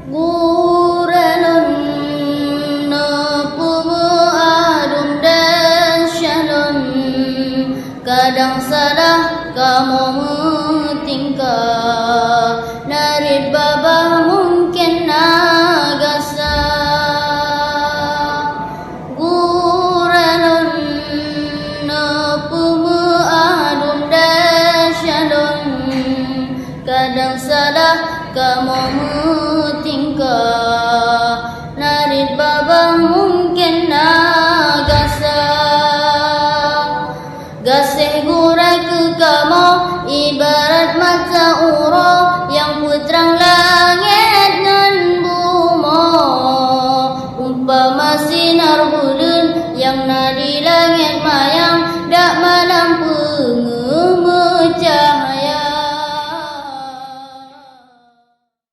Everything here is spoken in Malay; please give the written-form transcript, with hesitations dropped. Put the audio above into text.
Guralun pemuadun dan syalun, kadang salah kamu tingkah, narid babah mungkin nagasa. Guralun pemuadun dan syalun, kadang salah kamu tingkah,